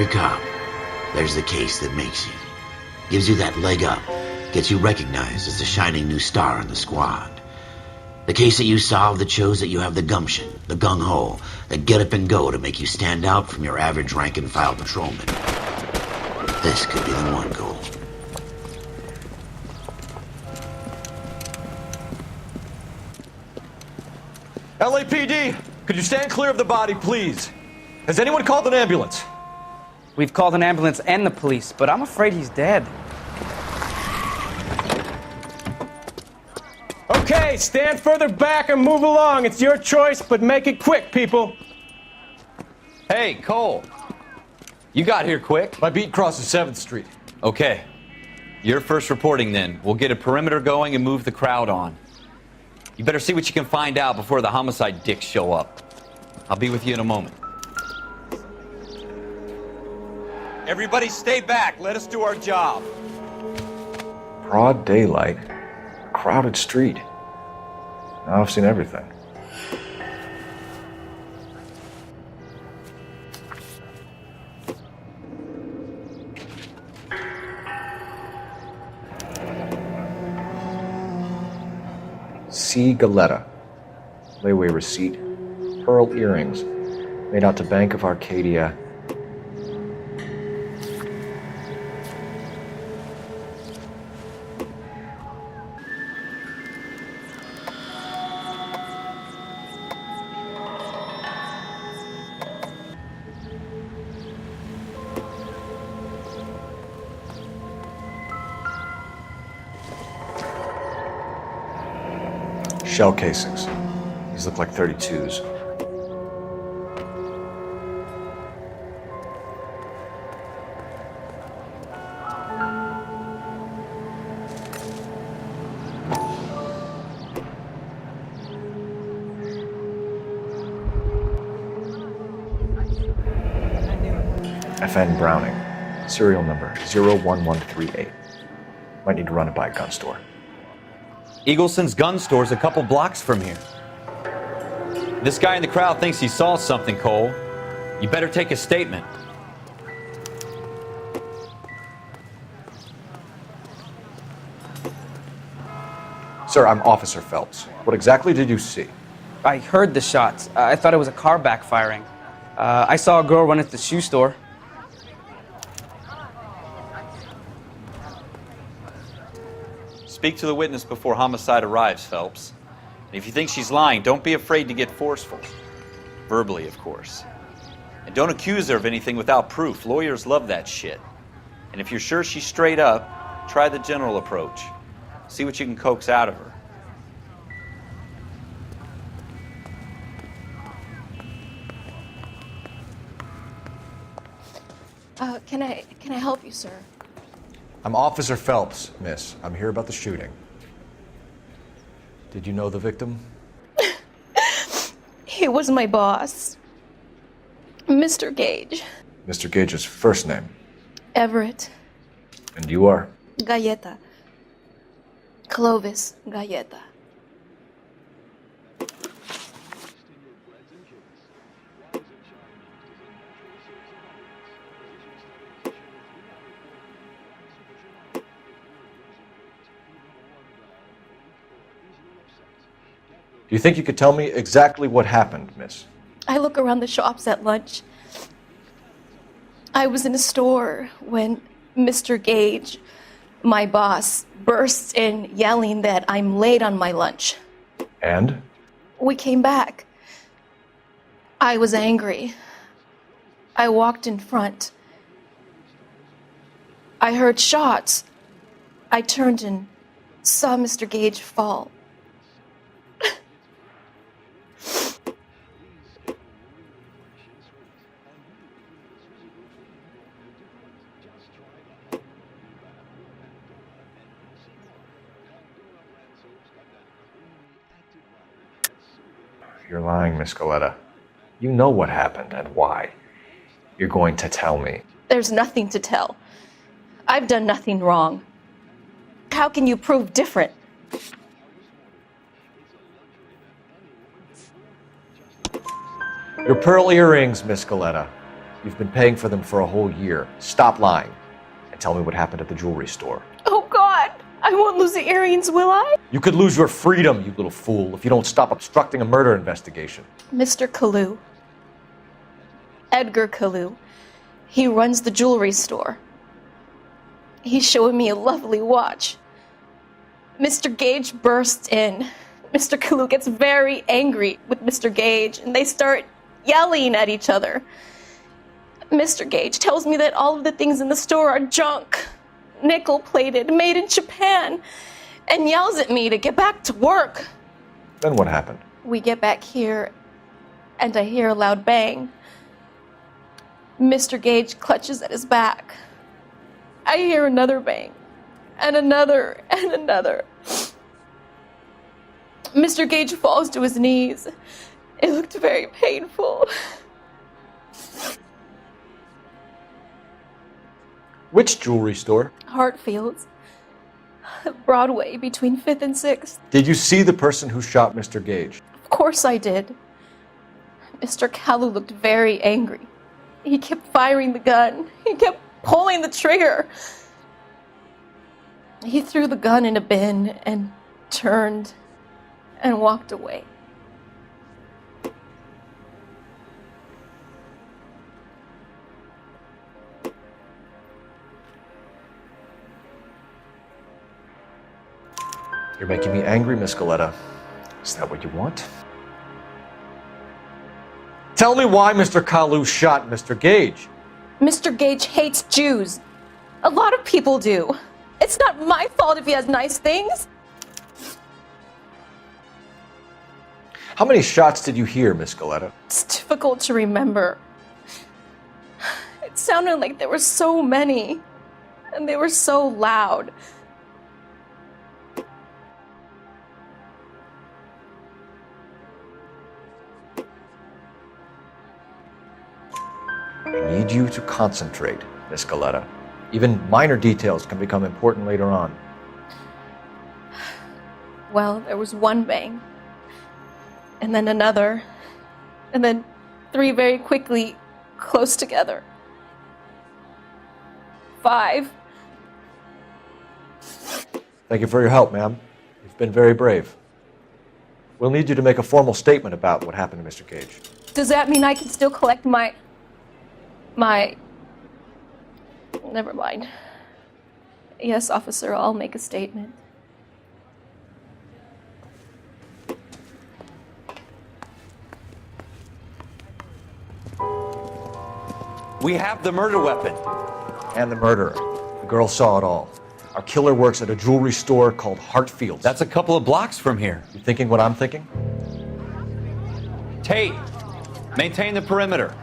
a cop, there's the case that makes you. Gives you that leg up, gets you recognized as the shining new star in the squad. The case that you solve that shows that you have the gumption, the gung-ho, the get up and go to make you stand out from your average rank-and-file patrolman. This could be the one, Cole. LAPD, could you stand clear of the body, please? Has anyone called an ambulance? We've called an ambulance and the police, but I'm afraid he's dead. Okay, stand further back and move along. It's your choice, but make it quick, people. Hey, Cole. You got here quick. My beat crosses 7th Street. Okay. You're first reporting then. We'll get a perimeter going and move the crowd on. You better see what you can find out before the homicide dicks show up. I'll be with you in a moment. Everybody stay back. Let us do our job. Broad daylight, crowded street. Now I've seen everything. C. Galetta. Layaway receipt. Pearl earrings. Made out to Bank of Arcadia. Shell casings. These look like 32s. FN Browning. Serial number 01138. Might need to run it by a gun store. Eagleson's gun store's a couple blocks from here. This guy in the crowd thinks he saw something, Cole. You better take a statement. Sir, I'm Officer Phelps. What exactly did you see? I heard the shots. I thought it was a car backfiring. I saw a girl run into the shoe store. Speak to the witness before homicide arrives, Phelps. And if you think she's lying, don't be afraid to get forceful. Verbally, of course. And don't accuse her of anything without proof. Lawyers love that shit. And if you're sure she's straight up, try the general approach. See what you can coax out of her. Can I help you, sir? I'm Officer Phelps, miss. I'm here about the shooting. Did you know the victim? He was my boss, Mr. Gage. Mr. Gage's first name. Everett. And you are? Galleta. Clovis Galleta. Do you think you could tell me exactly what happened, miss? I look around the shops at lunch. I was in a store when Mr. Gage, my boss, bursts in yelling that I'm late on my lunch. And? We came back. I was angry. I walked in front. I heard shots. I turned and saw Mr. Gage fall. You're lying, Miss Galetta. You know what happened and why. You're going to tell me. There's nothing to tell. I've done nothing wrong. How can you prove different? Your pearl earrings, Miss Galetta. You've been paying for them for a whole year. Stop lying and tell me what happened at the jewelry store. Oh, God. I won't lose the earrings, will I? You could lose your freedom, you little fool, if you don't stop obstructing a murder investigation. Mr. Kalu. Edgar Kalu. He runs the jewelry store. He's showing me a lovely watch. Mr. Gage bursts in. Mr. Kalu gets very angry with Mr. Gage, and they start yelling at each other. Mr. Gage tells me that all of the things in the store are junk, nickel-plated, made in Japan, and yells at me to get back to work. Then what happened? We get back here, and I hear a loud bang. Mr. Gage clutches at his back. I hear another bang, and another, and another. Mr. Gage falls to his knees. It looked very painful. Which jewelry store? Hartfield's. Broadway, between 5th and 6th. Did you see the person who shot Mr. Gage? Of course I did. Mr. Kalu looked very angry. He kept firing the gun. He kept pulling the trigger. He threw the gun in a bin and turned and walked away. You're making me angry, Miss Galetta. Is that what you want? Tell me why Mr. Kalu shot Mr. Gage. Mr. Gage hates Jews. A lot of people do. It's not my fault if he has nice things. How many shots did you hear, Miss Galetta? It's difficult to remember. It sounded like there were so many, and they were so loud. I need you to concentrate, Miss Galetta. Even minor details can become important later on. Well, there was one bang, and then another, and then 3 very quickly, close together. 5. Thank you for your help, ma'am. You've been very brave. We'll need you to make a formal statement about what happened to Mr. Gage. Does that mean I can still collect my... Never mind. Yes, officer, I'll make a statement. We have the murder weapon. And the murderer. The girl saw it all. Our killer works at a jewelry store called Hartfield's. That's a couple of blocks from here. You thinking what I'm thinking? Tate, maintain the perimeter.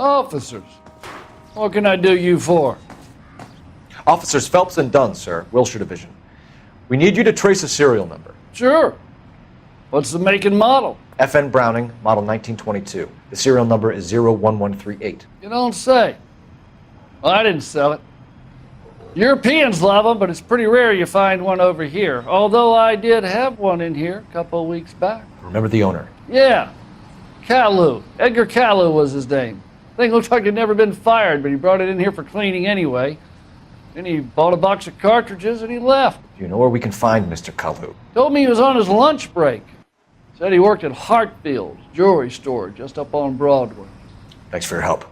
Officers, what can I do you for? Officers Phelps and Dunn, sir, Wilshire Division. We need you to trace a serial number. Sure. What's the make and model? FN Browning, model 1922. The serial number is 01138. You don't say. Well, I didn't sell it. Europeans love them, but it's pretty rare you find one over here. Although I did have one in here a couple of weeks back. Remember the owner? Yeah. Kalu. Edgar Kalu was his name. Thing looked like he'd never been fired, but he brought it in here for cleaning anyway. Then he bought a box of cartridges and he left. Do you know where we can find Mr. Kalu? Told me he was on his lunch break. Said he worked at Hartfield's jewelry store just up on Broadway. Thanks for your help.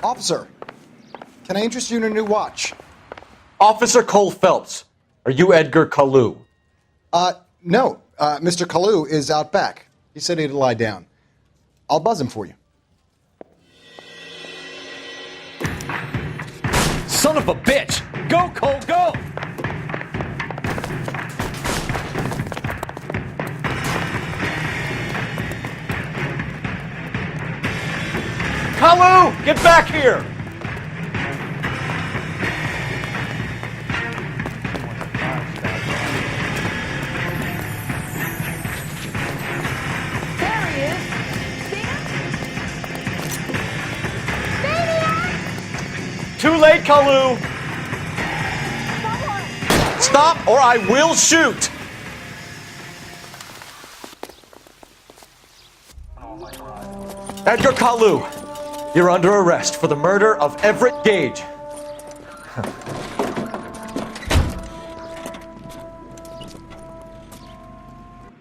Officer, can I interest you in a new watch? Officer Cole Phelps, are you Edgar Kalu? No. Mr. Kalu is out back. He said he'd lie down. I'll buzz him for you. Son of a bitch! Go, Cole, go! Kalu, get back here! There he is. See him? Too late, Kalu! Stop or I will shoot! Edgar Kalu, you're under arrest for the murder of Everett Gage.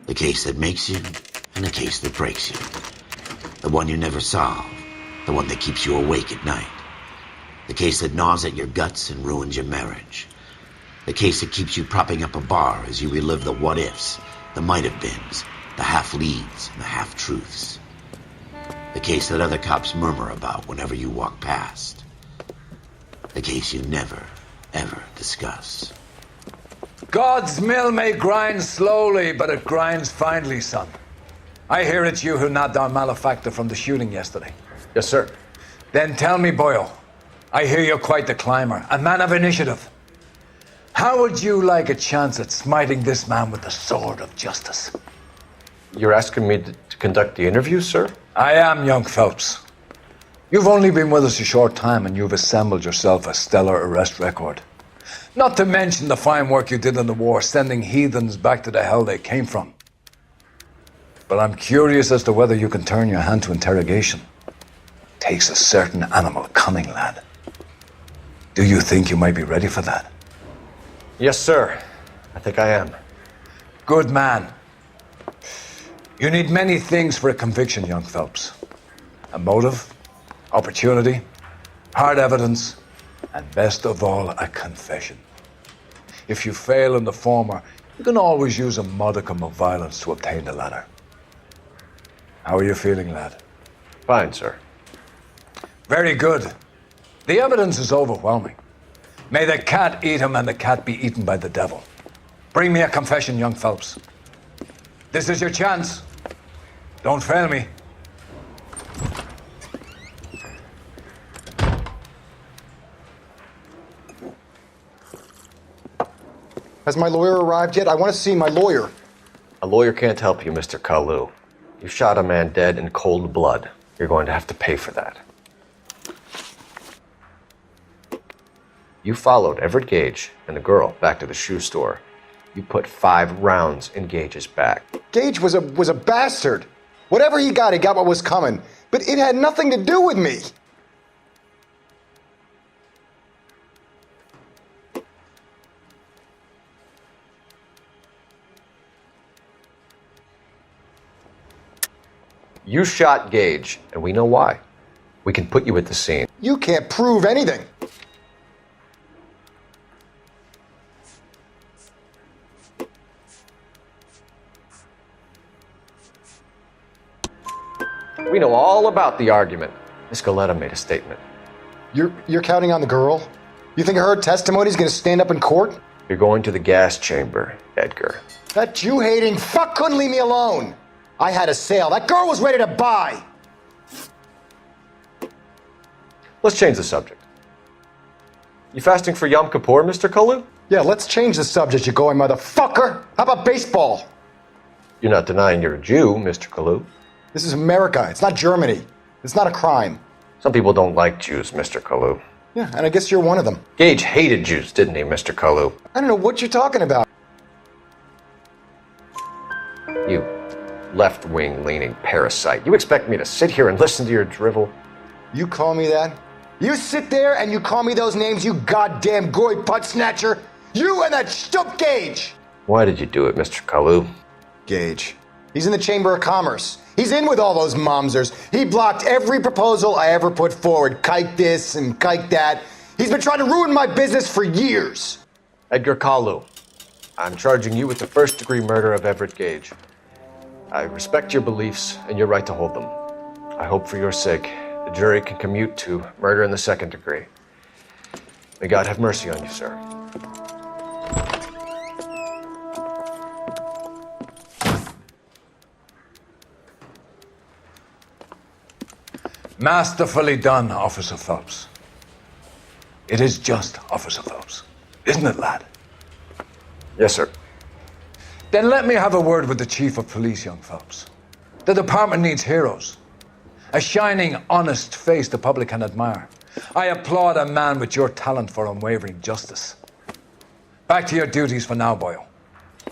The case that makes you and the case that breaks you. The one you never solve. The one that keeps you awake at night. The case that gnaws at your guts and ruins your marriage. The case that keeps you propping up a bar as you relive the what-ifs, the might-have-beens, the half-leads, and the half-truths. The case that other cops murmur about whenever you walk past. The case you never, ever discuss. God's mill may grind slowly, but it grinds finely, son. I hear it's you who nabbed our malefactor from the shooting yesterday. Yes, sir. Then tell me, Boyle, I hear you're quite the climber, a man of initiative. How would you like a chance at smiting this man with the sword of justice? You're asking me to conduct the interview, sir? I am, young Phelps. You've only been with us a short time and you've assembled yourself a stellar arrest record. Not to mention the fine work you did in the war, sending heathens back to the hell they came from. But I'm curious as to whether you can turn your hand to interrogation. Takes a certain animal cunning, lad. Do you think you might be ready for that? Yes, sir. I think I am. Good man. You need many things for a conviction, young Phelps. A motive, opportunity, hard evidence, and best of all, a confession. If you fail in the former, you can always use a modicum of violence to obtain the latter. How are you feeling, lad? Fine, sir. Very good. The evidence is overwhelming. May the cat eat him and the cat be eaten by the devil. Bring me a confession, young Phelps. This is your chance. Don't fail me. Has my lawyer arrived yet? I want to see my lawyer. A lawyer can't help you, Mr. Kalu. You shot a man dead in cold blood. You're going to have to pay for that. You followed Everett Gage and the girl back to the shoe store. You put 5 rounds in Gage's back. Gage was a bastard. Whatever he got what was coming. But it had nothing to do with me. You shot Gage, and we know why. We can put you at the scene. You can't prove anything. We know all about the argument. Miss Galetta made a statement. You're counting on the girl? You think her testimony's gonna stand up in court? You're going to the gas chamber, Edgar. That Jew-hating fuck couldn't leave me alone. I had a sale. That girl was ready to buy. Let's change the subject. You fasting for Yom Kippur, Mr. Kalu? Yeah, let's change the subject, you going motherfucker. How about baseball? You're not denying you're a Jew, Mr. Kalu. This is America. It's not Germany. It's not a crime. Some people don't like Jews, Mr. Kalu. Yeah, and I guess you're one of them. Gage hated Jews, didn't he, Mr. Kalu? I don't know what you're talking about. You left-wing leaning parasite. You expect me to sit here and listen to your drivel? You call me that? You sit there and you call me those names, you goddamn goy putt snatcher? You and that stup Gage! Why did you do it, Mr. Kalu? Gage. He's in the Chamber of Commerce. He's in with all those momsers. He blocked every proposal I ever put forward. Kike this and kike that. He's been trying to ruin my business for years. Edgar Kalu, I'm charging you with the first-degree murder of Everett Gage. I respect your beliefs and your right to hold them. I hope for your sake the jury can commute to murder in the second degree. May God have mercy on you, sir. Masterfully done, Officer Phelps. It is just, Officer Phelps. Isn't it, lad? Yes, sir. Then let me have a word with the Chief of Police, young Phelps. The department needs heroes. A shining, honest face the public can admire. I applaud a man with your talent for unwavering justice. Back to your duties for now, Boyle.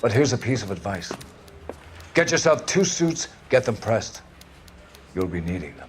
But here's a piece of advice. Get yourself 2 suits, get them pressed. You'll be needing them.